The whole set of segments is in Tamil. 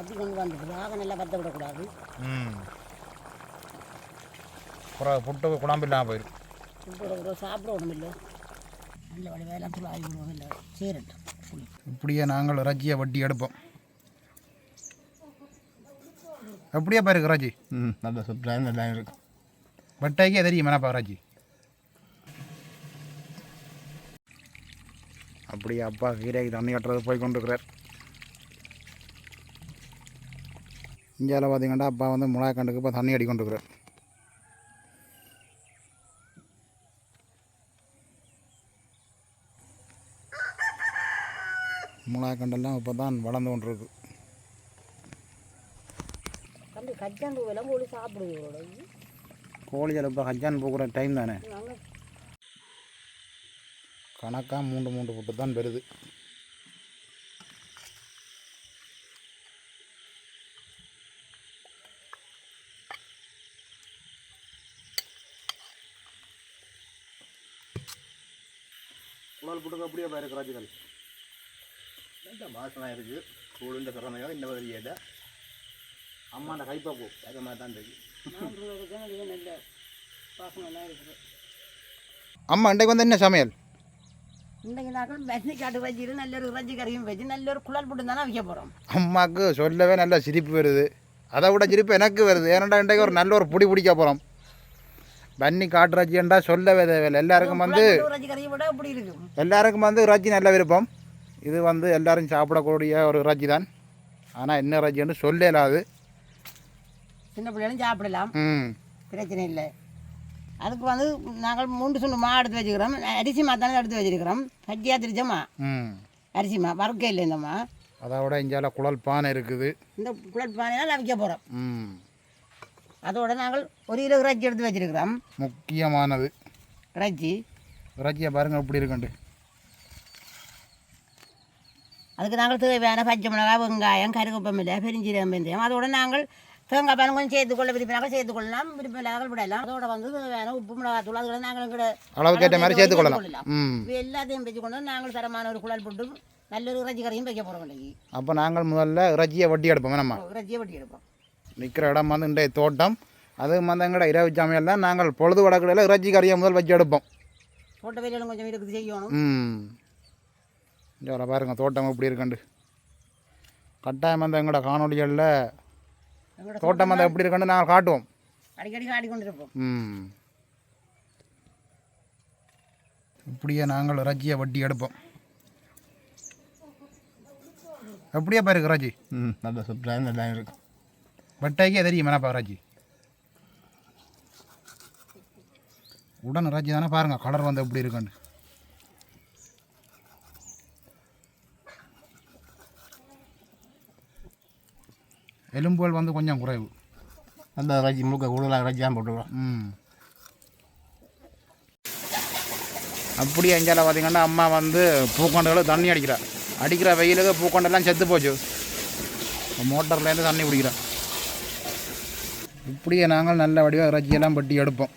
அப்படி கொண்டு வந்துடுது ஆக நல்லா பற்ற விடக்கூடாது. அப்புறம் புட்டு குழம்பு இல்லாமல் போயிடும். புட்டோட சாப்பிட ஒன்றும் இல்லை, நல்ல வழி வேலை தூள் ஆகி விடுவோம் இல்லை சேரட்டும். இப்படியே நாங்கள் இறைச்சியை வட்டி எடுப்போம். எப்படியா பாருக்கு இறைச்சி? நல்ல சுற்றாக நல்லா இருக்கும். வட்டாக்கே தெரியும் என்னப்பா இறைச்சி. அப்படியே அப்பா கீரைக்கு தண்ணி கட்டுறது போய் கொண்டிருக்கிறார். இந்தியாவில் பார்த்தீங்கன்னா அப்பா வந்து மிளகா கண்டுக்கு இப்போ தண்ணி அடி கொண்டிருக்கிறார். மிளகா கண்டெல்லாம் இப்போ தான் வளர்ந்து கொண்டிருக்கு. கச்சான் பூவெல்லாம் கோழி சாப்பிடுவோட கோழிகள் இப்போ கச்சான் போகிற டைம் தானே, கணக்காக 3 புட்டு தான் பெறுது. குழல் புட்டுக்கு அப்படியே பாரு ராஜிகள் வாசனாக இருக்குது. சூடுன்ற திறமையாக இந்த மாதிரி கேட்ட அம்மாண்ட கைப்பாப்போ அது மாதிரி தான் இருக்குது. நல்ல வாசனைலாம் இருக்குது. அம்மா இன்றைக்கு வந்து என்ன சமையல்? இன்றைக்கு நாங்கள் வெண்ணெய் காட்டு வச்சுட்டு நல்ல ஒரு இறைச்சி கறியும் வச்சு நல்ல ஒரு குழல் புட்டு தானே வைக்க போகிறோம். அம்மாவுக்கு சொல்லவே நல்ல சிரிப்பு வருது, அதை விட சிரிப்பு எனக்கு வருது. ஏன்னாண்டா இன்றைக்கு ஒரு நல்ல ஒரு பிடிக்க போகிறோம். வன்னி காட்டு இறைச்சின்றா சொல்லவே தேவையில்லை. எல்லாருக்கும் வந்து இறைச்சி கறியை விட இப்படி இருக்கும். எல்லாருக்கும் வந்து இறைச்சி நல்ல விருப்பம். இது வந்து எல்லோரும் சாப்பிடக்கூடிய ஒரு இறைச்சி தான். ஆனால் என்ன இறைச்சின்னு சொல்லலாது. சின்ன பிள்ளைகளும் சாப்பிடலாம், பிரச்சனை இல்லை. அதுக்கு வந்து நாங்கள் 3 சுண்டு மா எடுத்து வச்சுக்கிறோம். அரிசி மா தானே எடுத்து வச்சுருக்கிறோம். கட்டியாக திரிச்சம்மா அரிசி மா வறுக்க இல்லை. இந்தம்மா அதோட இந்தியாவில் குழல் பானை இருக்குது. இந்த குழல் பானையெல்லாம் வைக்க போகிறோம். அதோட நாங்கள் 1 கிலோ இறைச்சி எடுத்து வச்சுருக்கிறோம். முக்கியமானது இறைச்சியை பாருங்கள் எப்படி இருக்குண்டு. அதுக்கு நாங்கள் தேவையான பச்சை மிளகாய், வெங்காயம், கருவேப்பிலை, பெருஞ்சீரகம், வெந்தயம், அதோட நாங்கள் தேங்காய் பால் கொஞ்சம் சேர்த்துக்கொள்ள விரும்பினாலும் சேர்த்துக்கொள்ளலாம், விரும்பினாலும் விடலாம். அதோட வந்து வேணும் உப்பு மிளகாத்தூள் அதோட நாங்கள் அளவுக்கு ஏற்ற மாதிரி சேர்த்துக்கொள்ளலாம். இது எல்லாத்தையும் வச்சுக்கொண்டு நாங்கள் தரமான ஒரு குழல் போட்டு நல்ல ஒரு இறைச்சி கறியும் வைக்க போகிறோம். இல்லைக்கு அப்போ நாங்கள் முதல்ல இறைச்சியை வட்டி எடுப்போம். நம்ம இறைச்சியை வட்டி எடுப்போம். நிற்கிற இடம் வந்து இன்றைய தோட்டம். அது வந்து எங்கட இரவு சமையல் தான். நாங்கள் பொழுது வடக்குடையில் இறைச்சி கறியை முதல் வச்சு எடுப்போம். தோட்ட வேலையிலும் கொஞ்சம் இருக்குது செய்யணும். இங்கே பாருங்கள் தோட்டம் எப்படி இருக்குண்டு. கட்டாயம் வந்து எங்களோட காணொலிகளில் தோட்டம் வந்து எப்படி இருக்குன்னு நாங்கள் காட்டுவோம். அடிக்கடி காட்டிக்கொண்டு இருப்போம். இப்படியே நாங்கள் இறைச்சியை வட்டி எடுப்போம். எப்படியா பாருக்கு இறைச்சி? நல்ல சுற்றாக நல்லா இருக்கும். வட்டாக்கே தெரியும் என்னப்பா இறைச்சி. உடன் இறைச்சி தானே பாருங்கள் கலர் வந்து எப்படி இருக்குண்டு. எலும்புகள் வந்து கொஞ்சம் குறைவு. அந்த இறைச்சி முழுக்க கூடுதலாக இறைச்சி தான் போட்டுருவோம். அப்படியே எஞ்சால பார்த்திங்கன்னா அம்மா வந்து பூக்கொண்டைகளை தண்ணி அடிக்கிற வெயிலுக்கு பூக்கொண்டெல்லாம் செத்து போச்சு. மோட்டர்லேருந்து தண்ணி பிடிக்கிறோம். இப்படியே நாங்கள் நல்ல வடிவாக இறைச்சியெல்லாம் பட்டி எடுப்போம்.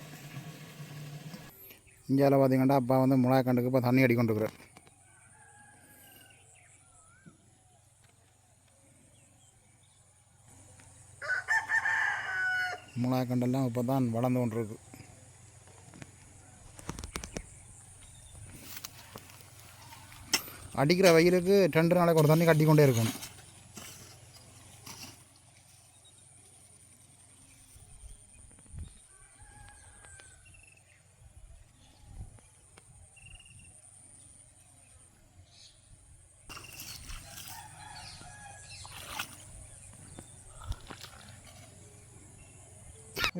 இந்தியாவில் பார்த்திங்கன்னா அப்பா வந்து மிளகா கண்டுக்கு இப்போ தண்ணி அடிக்கொண்டிருக்கிறார். மிளகா கண்டெல்லாம் இப்போ தான் வளர்ந்து கொண்டிருக்கு. அடிக்கிற வெயிலுக்கு 2 நாளைக்கு ஒரு தண்ணி கட்டி கொண்டே இருக்கணும்.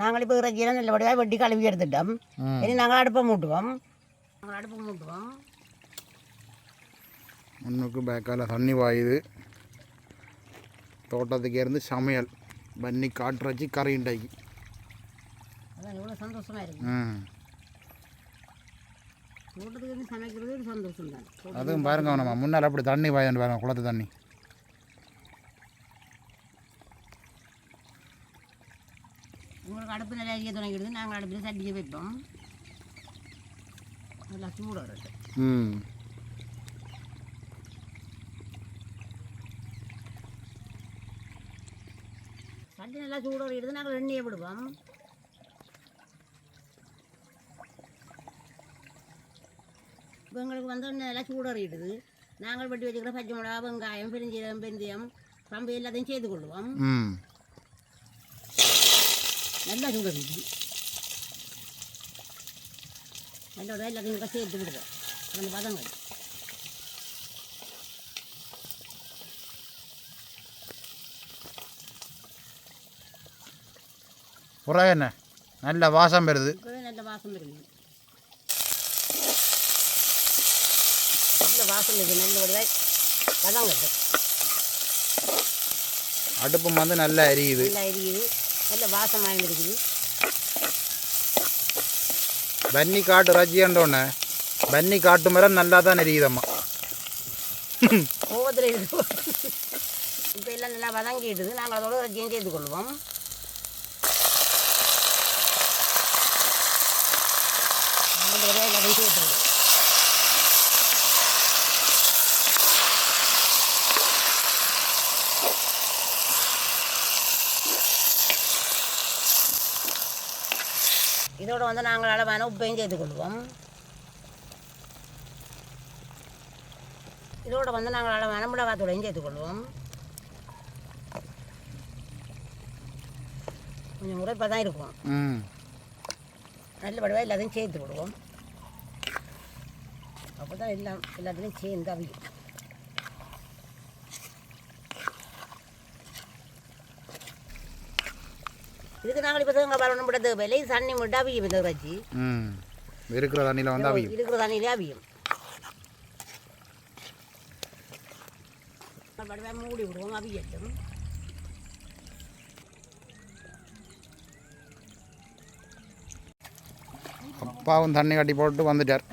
நாங்கள் இப்போ இறைச்சியெல்லாம் நல்லபடியாக வெட்டி கழுவி எடுத்துட்டோம். இனி நாங்கள் அடுப்பை மூட்டுவோம். முன்னுக்கு பேக்கால் தண்ணி வாயுது. தோட்டத்துக்கு இருந்து சமையல் பண்ணி காட்டு வச்சு கறி உண்டாக்கி அதான் எவ்வளோ சந்தோஷமாக இருக்குது. தோட்டத்துக்கு சமைக்கிறது ஒரு சந்தோஷம் தான். அதுவும் பாருங்க நம்ம முன்னால் அப்படி தண்ணி வாயான்னு பாருங்க, குளத்து தண்ணி. உங்களுக்கு அடுப்பு நல்லா எரிய தொடங்கிடுது. நாங்கள் அடுப்பில் சட்டியை வைப்போம். நல்லா சூடாக இருக்கு. சட்டி நல்லா சூடோடு எடுத்து நாங்கள் எண்ணெயை விடுவோம். இப்போ எங்களுக்கு வந்து நல்லா சூடறிடுது. நாங்கள் வெட்டி வச்சுக்கிற பச்சை மிளகா, வெங்காயம், பெருஞ்சீரகம், வெந்தயம், கம்பு எல்லாத்தையும் செய்து கொள்வோம். நல்லா சூடறிடுது. அதோட எல்லாத்தையும் சேர்த்து விடுவோம். அந்த பதங்கள் புறா என்ன நல்ல வாசம் வருது. இப்போவே நல்ல வாசம் வருது. நல்ல வாசம் இருக்குது. நல்ல வடிவாய் வதங்கட்டு. அடுப்பும் வந்து நல்லா எரியுது. நல்லா எரியுது. நல்ல வாசமாக இருக்குது. பன்னி காட்டு ரஜியண்டோன்னு பன்னி காட்டு மரம் நல்லா தான் எரியுதம்மா. கோவத்தில் இருக்கு. இப்போ எல்லாம் நல்லா வதங்கிடுது. நாங்கள் அதோட ரஜ்ஜியம் செய்து கொள்வோம். எல்லாத்தையும் சேர்த்துருவோம். இதோட வந்து நாங்கள் அளவான உப்பையும் சேர்த்து கொள்வோம். இதோட வந்து நாங்கள் அளவான மிளகாத்தூளையும் சேர்த்துக்கொள்வோம். கொஞ்சம் உரைப்பாக தான் இருக்கும். நல்ல வடிவாக எல்லாத்தையும் சேர்த்து விடுவோம். அப்போ தான் எல்லாத்துலேயும் சேர்ந்து அவியும். இதுக்கு நாங்கள் இப்போ தான் வரணும் விட தேவையில்லை. தண்ணி மட்டும் அவியும். இந்த வச்சு இருக்கிற தண்ணியில் வந்து அவியும். இருக்கிற தண்ணியிலே அவியும். வடிவாக மூடி விடுவோம். அவியட்டும். அப்பாவும் தண்ணி கட்டி போட்டு வந்துட்டார்.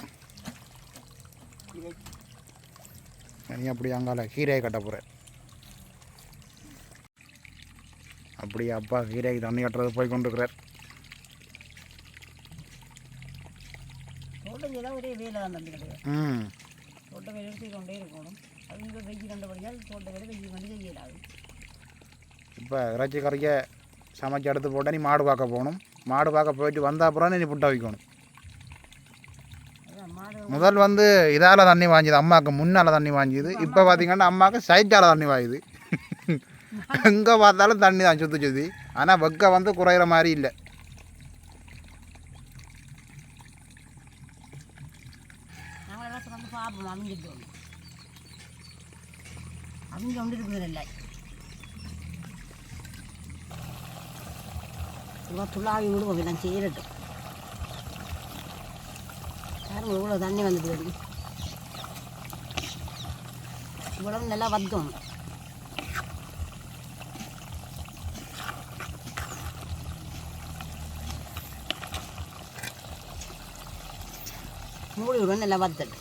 நீ அப்படி அங்கால கீரையை கட்ட போகிற. அப்படியே அப்பா கீரைக்கு தண்ணி கட்டுறது போய் கொண்டிருக்கிறார். தோட்டங்கெல்லாம் ஒரே வேலை தான் தம்பி கிடையாது. தோட்ட வேலை எடுத்து கொண்டே இருக்கணும். அது இங்கே வெஜ்ஜி கண்டபடியால் தோட்ட வேலை வெஜ்ஜி பண்ணி செய்யலாது. இப்போ இறைச்சி கறிக்க சமைச்சு எடுத்து போட்டால் நீ மாடு பார்க்க போகணும். மாடு பார்க்க போயிட்டு வந்த அப்புறம் நீ புட்டை வைக்கணும். முதல் வந்து இதால் தண்ணி வாங்கிது. அம்மாவுக்கு முன்னால் தண்ணி வாங்கிது. இப்போ பார்த்திங்கன்னா அம்மாவுக்கு சைட்டால் தண்ணி வாங்குது. எங்கே பார்த்தாலும் தண்ணி தான் சுற்றி சுற்றி. ஆனால் வெக்க வந்து குறையிற மாதிரி இல்லை. துளாவி விடுவோம். எல்லாம் செய்யட்டும். யாரும் இவ்வளோ தண்ணி வந்துட்டு வருது. இவ்வளவு நல்லா வதக்கும். மூடி விடுவோம். நல்லா வதட்டு.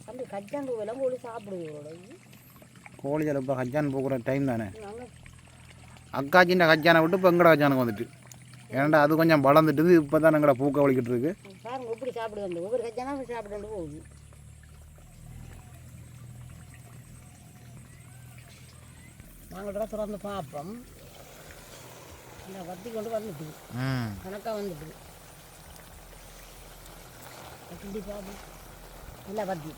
அப்படி கச்சான் பூவெல்லாம் கோழி சாப்பிடுவோட. கோழி இப்போ கச்சான் போகிற டைம் தானே. அக்காச்சின்ற கச்சானை விட்டு இப்போ எங்கட கச்சானுக்கு வந்துட்டு. ஏன்டா அது கொஞ்சம் வளர்ந்துட்டுது. இப்போ தான் எங்கட பூக்க வலிக்கிட்டு இருக்கு. பாருங்க எப்படி சாப்பிடுவோம். ஒவ்வொரு கச்சானா சாப்பிட்டு போகுது. நாங்கள் திறந்து பார்ப்போம். நல்லா வத்தி கொண்டு வந்துட்டு கணக்காக வந்துட்டு கிண்டி பார்ப்போம். நல்லா வத்தி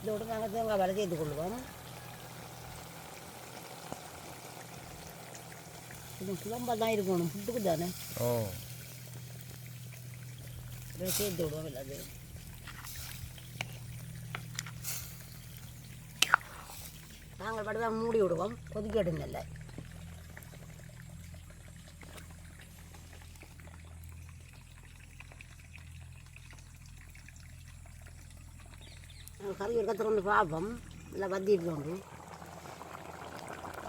இதோடு நாங்கள் தேங்காய் வரை சேர்த்து கொள்வோம். இது குழம்பாக தான் இருக்கணும். புட்டுக்கு தானே. சேர்த்து விடுவோம். எல்லாத்தையும் நாங்கள் படுவாக மூடி விடுவோம். கொதிக்கட்டும். இல்லை கறி ஒரு கற்று கொண்டு பார்ப்போம். நல்லா வத்திட்டு கொண்டு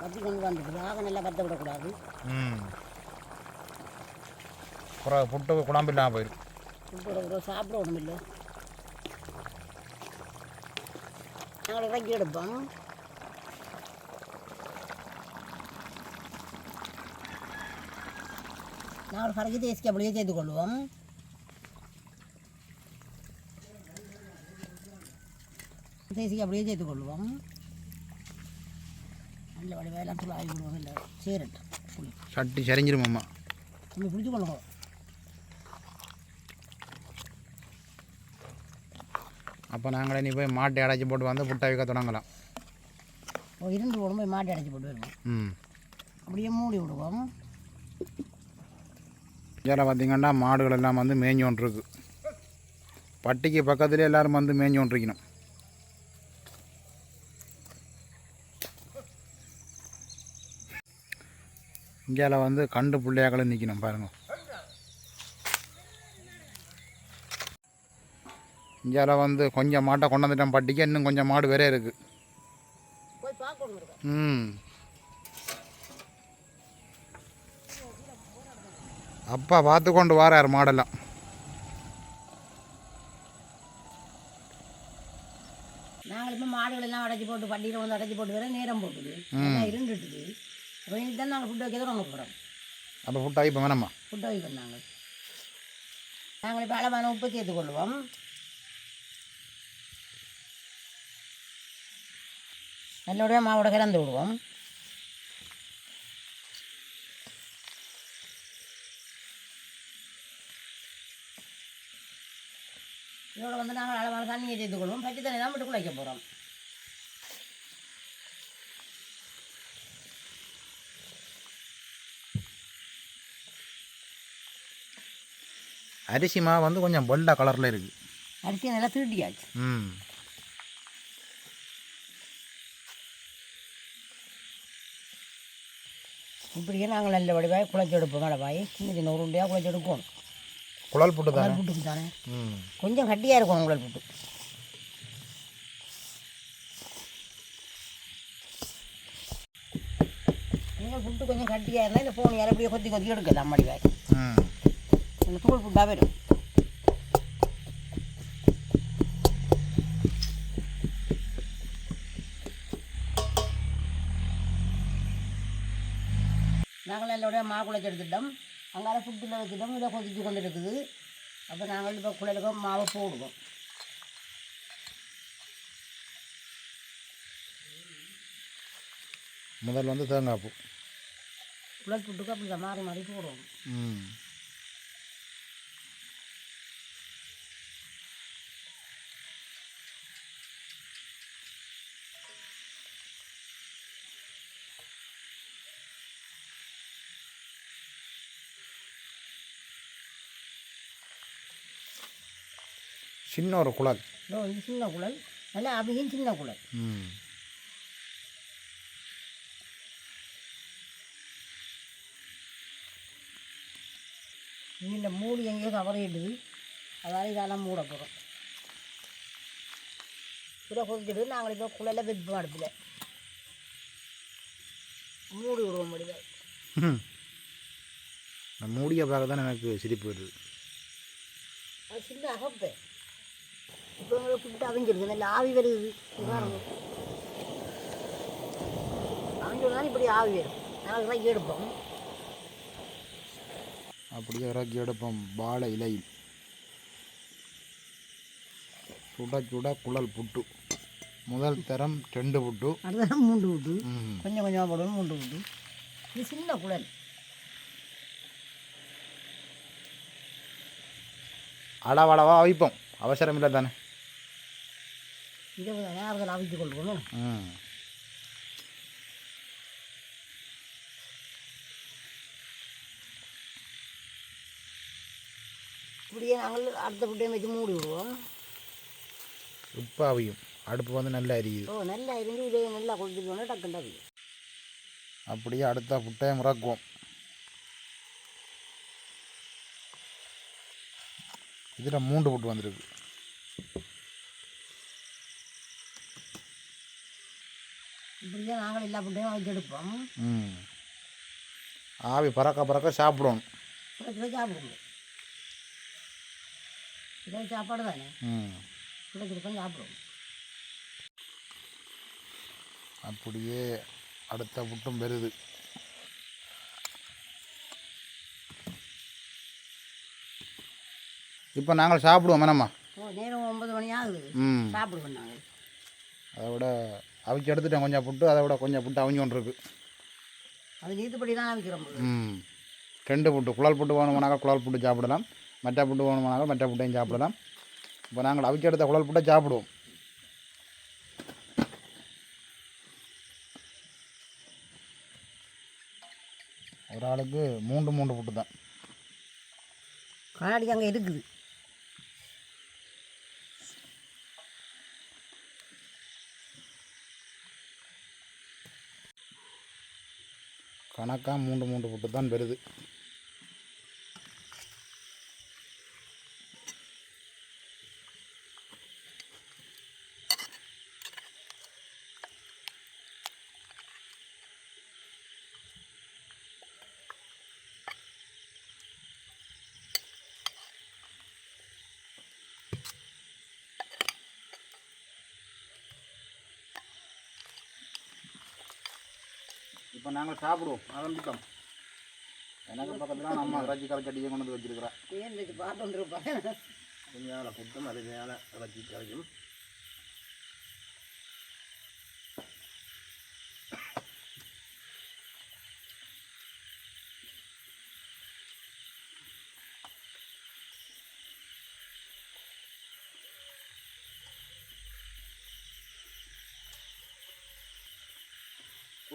வத்தி கொண்டு வந்துட்டு ஆக நல்லா வத்த விடக்கூடாது. புட்டு குழம்பு இல்லாமல் போயிடும். புட்டு சாப்பிட ஒன்றும் இல்லை. நாங்கள் இறக்கி எடுப்போம். நாங்கள் கறக்கி தேசிக்கு அப்படியே சேர்த்து கொள்வோம். தேசிக்கு அப்படியே சேர்த்து கொள்ளுவோம். நல்ல வடிவெல்லாம் தூள் ஆகி விடுவோம். இல்லை சேரட்டும் புளி சட்டி சரிஞ்சிருமாம்மா. நம்ம பிடிச்சி கொள்ளுங்க. அப்போ நாங்களே நீ போய் மாட்டை அடைச்சி போட்டு வந்து புட்டை வைக்க தொடங்கலாம். இருந்து போடும் போய் மாட்டை அடைச்சி போட்டு வருவோம். அப்படியே மூடி விடுவோம். இதில் பார்த்திங்கன்னா மாடுகள் எல்லாம் வந்து மேய்ஞ்சோன்ட்ருக்கு. பட்டிக்கு பக்கத்துலேயே எல்லோரும் வந்து மேய்ஞ்சோன்ட்ருக்கணும். இந்தியாவில் வந்து கண்டு பிள்ளையாக்களும் நிற்கணும் பாருங்க. இந்தியாவில் வந்து கொஞ்சம் மாட்டை கொண்டு வந்துட்டோம் பட்டிக்கு, இன்னும் கொஞ்சம் மாடு வேறே இருக்குது. அப்பா பார்த்து கொண்டு வாரார் மாடெல்லாம். நாங்கள் இப்போ மாடுகள் எல்லாம் அடைச்சி போட்டு பண்டிகையில் வந்து அடைச்சி போட்டு வேற நேரம் போட்டுது, இருந்துட்டுது. அப்போ இன்னைக்கு தான் நாங்கள் ஃபுட்டு வைக்க தொடங்க போகிறோம். அப்போ ஃபுட்டாக இப்போ வேணாம்மா, ஃபுட்டு வைக்கிறோம். நாங்கள் இப்போ அளவான உப்பு சேர்த்து கொள்வோம். நல்லபடியா மாவோட கலந்து விடுவோம். இதோட வந்து நாங்கள் அளவான தண்ணியை சேர்த்து கொள்வோம். பச்சை தண்ணி தான் மட்டும் குழைக்க போகிறோம். அரிசி மாவு வந்து கொஞ்சம் வெள்ளை கலரில் இருக்குது. அரிசியை நல்லா தீட்டியாச்சு. இப்படியே நாங்கள் நல்ல வடிவாய் குழைச்சி எடுப்போம். மழை சின்ன சின்ன உருண்டையாக குழைச்சி எடுப்போம். குழல் புட்டு தானே? புட்டுக்கு தானே கொஞ்சம் கட்டியாக இருக்கும் குழல் புட்டு. நீங்கள் புட்டு கொஞ்சம் கட்டியாக இருந்தால் இந்த ஃபோன் அப்படியே கொத்தி கொத்தி எடுக்கலாம். மடிவாய் இந்த தூள் புட்டாக வரும். நாங்கள் எல்லோடைய மா குழைச்சி எடுத்துட்டோம். அங்கால புட்டில் வச்சுட்டோம். இதை கொதிச்சு கொண்டு இருக்குது. அப்போ நாங்கள் இப்போ குழைக்க மாவை போடுவோம். முதல்ல வந்து தேங்காய் பூ குழல் புட்டுக்கு அப்படி மாறி மாறி போடுவோம். சின்ன ஒரு குழல். இது சின்ன குழல், நல்லா அவியும் சின்ன குழல். இந்த மூடி எங்கேயோ கவரிடுது, அதாவது இதெல்லாம் மூட போகிறோம். இதை கொதிச்சுட்டு நாங்கள் இப்போ குழலை வைப்போம். அடுப்பில் மூடி விடுவோம். முடியல மூடியை பார்க்க தான் எனக்கு சிரிப்பு வருது. அது சின்ன அகப்பை. இப்போ எங்களுக்கு புட்டு அவிஞ்சிருக்கு. நல்ல ஆவி வருது. அவிஞ்சோம்னா இப்படி ஆவி வரும். நாங்கள் இறக்கி எடுப்போம். அப்படியே இறக்கி எடுப்போம். வாழை இலையில் சுட சுட குழல் புட்டு. முதல் தரம் 2 புட்டு, அடுத்த தரம் 3 புட்டு. கொஞ்சம் கொஞ்சமாக போடுவோம். 3 புட்டு. இது சின்ன குழல். அளவளவாக அவிப்போம். அவசரம் இல்லை தானே. இதை நேரத்தில் அவிச்சு கொள்வோம். இப்படியே நாங்கள் அடுத்த புட்டையும் வச்சு மூடி விடுவோம். இப்போ அவியும். அடுப்பு வந்து நல்லா எரியுது. நல்லா எரிஞ்சு இதே நல்லா கொதிச்சுக்கணும். டக்குன்னு அவியும். அப்படியே அடுத்த புட்டையை முறக்குவோம். இதில் 3 புட்டு வந்துருக்கு. இப்படியே நாங்கள் எல்லா புட்டையும் வச்சு எடுப்போம். ஆவி பறக்க பறக்க சாப்பிடணும். சாப்பிடுவோம். இதே சாப்பாடு தானே. சுடச்சுருக்கோம் சாப்பிடுவோம். அப்படியே அடுத்த புட்டும் வருது. இப்போ நாங்கள் சாப்பிடுவோம். வேணாம்மா? நேரம் 9 மணி ஆகுது. சாப்பிடுவோம் நாங்கள். அதை விட அவிச்சு எடுத்துட்டேன் கொஞ்சம் புட்டு, அதை விட கொஞ்சம் புட்டு அவிஞ்சு கொண்டு இருக்கு. அது நீத்துப்படி தான் வைக்கிறோம். 2 புட்டு, குழல் புட்டு வேணுமானாக்க குழல் புட்டு சாப்பிடலாம், மற்ற புட்டு வேணுமானாக்க மற்ற புட்டையும் சாப்பிடலாம். இப்போ நாங்கள் அவிச்சு எடுத்த குழல் புட்டை சாப்பிடுவோம். ஒரு ஆளுக்கு 3 புட்டு தான். கண்ணாடி அங்கே இருக்குது. கணக்காக 3 புட்டு தான் வருது. இப்போ நாங்கள் சாப்பிடுவோம், ஆரம்பித்தோம். எனக்கு பக்கத்தில் நம்ம இறைச்சி கரைச்சட்டியை கொண்டு வந்து வச்சுருக்கிறேன். ஏன் வச்சு பார்த்து வந்துருப்பாங்க. கொஞ்சம் புட்டும் அருமையான இறைச்சி கரைக்கும்.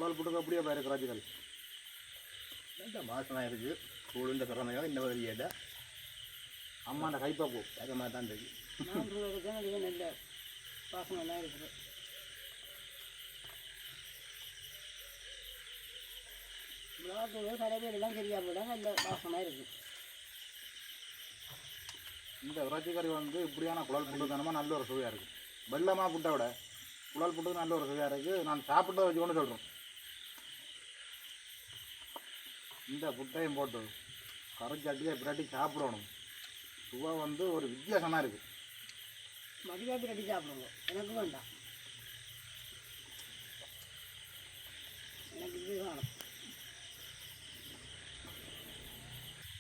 குழல் புட்டுக்கு அப்படியே பாரு இறைச்சி கறி. வாசனாக இருக்குது. கூழுண்ட திறமையாக இந்த மாதிரி கேட்டால் அம்மா அந்த கைப்பா வேகமாக தான் இருக்குது. நல்ல வாசனைலாம் இருக்குது. மிளகாத்தூள் கரைவேலாம் சரியாக போட நல்ல வாசமாக இருக்குது. இந்த இறைச்சி கறி வந்து இப்படியான குழல் புட்டு தானமா நல்ல ஒரு சுவையாக இருக்குது. வெள்ளமாக புட்டை விட குழல் புட்டுக்கு நல்ல ஒரு சுவையாக இருக்குது. நான் சாப்பிட்டதை வச்சு கொண்டு சொல்கிறேன். இந்த புட்டையும் போட்டு கரைச்சட்டியை பிரட்டி சாப்பிடணும். சுவை வந்து ஒரு வித்தியாசமாக இருக்குது. மதியம் பிரட்டி சாப்பிடுங்க. எனக்கு வேண்டாம், எனக்கு இது வேணும்.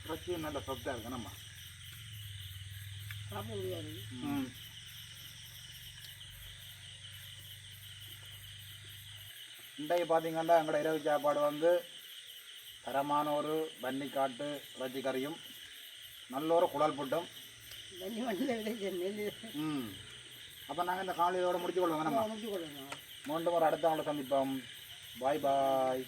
இறைச்சியும் நல்ல சொத்தாக இருக்கு. நம்ம சாப்பிட முடியாது. இன்றைக்கு பார்த்தீங்கன்னா எங்களோட இரவு சாப்பாடு வந்து தரமான ஒரு வன்னிக்காட்டு இறைச்சி கறியும் நல்ல ஒரு குழல் புட்டும். அப்போ நாங்கள் இந்த காலையோடு முடிச்சு கொள்வோங்க. நம்ம முடிச்சு கொள்ளணும். மீண்டும் ஒரு அடுத்த ஆளை சந்திப்போம். பாய் பாய்.